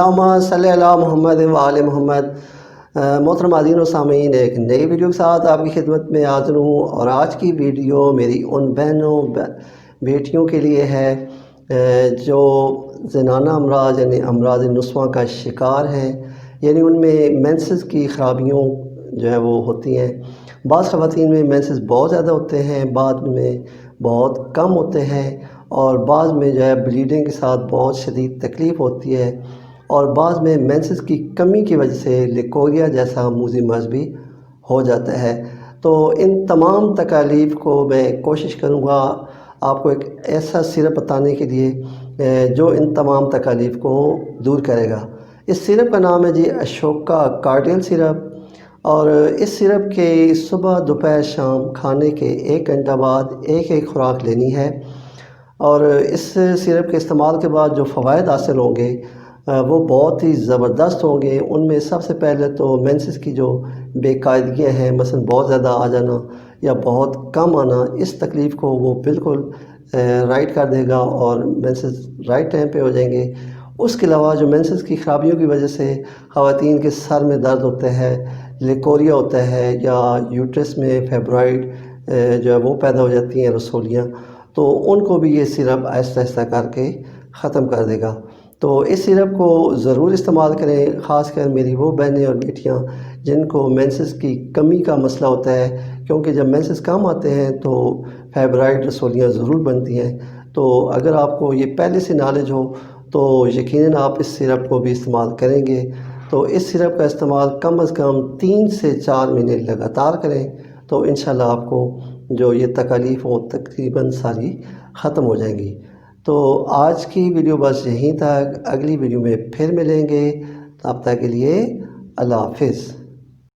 اللہم صلی علی محمد و آل محمد۔ محترم ناظرین و سامعین، ایک نئی ویڈیو کے ساتھ آپ کی خدمت میں حاضر ہوں، اور آج کی ویڈیو میری ان بہنوں بیٹیوں کے لیے ہے جو زنانہ امراض یعنی امراض نسواں کا شکار ہیں، یعنی ان میں مینسز کی خرابیوں جو ہے وہ ہوتی ہیں۔ بعض خواتین میں مینسز بہت زیادہ ہوتے ہیں، بعض میں بہت کم ہوتے ہیں، اور بعض میں جو ہے بلیڈنگ کے ساتھ بہت شدید تکلیف ہوتی ہے، اور بعض میں مینسز کی کمی کی وجہ سے لیکوریا جیسا موذی مرض بھی ہو جاتا ہے۔ تو ان تمام تکالیف کو میں کوشش کروں گا آپ کو ایک ایسا سیرپ بتانے کے لیے جو ان تمام تکالیف کو دور کرے گا۔ اس سیرپ کا نام ہے اشوکا کارڈیل سیرپ، اور اس سیرپ کے صبح دوپہر شام کھانے کے 1 گھنٹہ بعد ایک خوراک لینی ہے، اور اس سیرپ کے استعمال کے بعد جو فوائد حاصل ہوں گے وہ بہت ہی زبردست ہوں گے۔ ان میں سب سے پہلے تو مینسز کی جو بے قاعدگیاں ہیں، مثلا بہت زیادہ آ جانا یا بہت کم آنا، اس تکلیف کو وہ بالکل رائٹ کر دے گا، اور مینسز رائٹ ٹائم پہ ہو جائیں گے۔ اس کے علاوہ جو مینسز کی خرابیوں کی وجہ سے خواتین کے سر میں درد ہوتا ہے، لیکوریا ہوتا ہے، یا یوٹرس میں فیبرائڈ جو ہے وہ پیدا ہو جاتی ہیں رسولیاں، تو ان کو بھی یہ سیرپ آہستہ آہستہ کر کے ختم کر دے گا۔ تو اس سیرپ کو ضرور استعمال کریں، خاص کر میری وہ بہنیں اور بیٹیاں جن کو مینسز کی کمی کا مسئلہ ہوتا ہے، کیونکہ جب مینسز کم آتے ہیں تو فیبرائڈ رسولیاں ضرور بنتی ہیں۔ تو اگر آپ کو یہ پہلے سے نالج ہو تو یقیناً آپ اس سیرپ کو بھی استعمال کریں گے۔ تو اس سیرپ کا استعمال کم از کم 3 سے 4 مہینے لگاتار کریں، تو انشاءاللہ آپ کو جو یہ تکالیف ہو تقریباً ساری ختم ہو جائیں گی۔ تو آج کی ویڈیو بس یہیں تک، اگلی ویڈیو میں پھر ملیں گے، تب تک کے لیے اللہ حافظ۔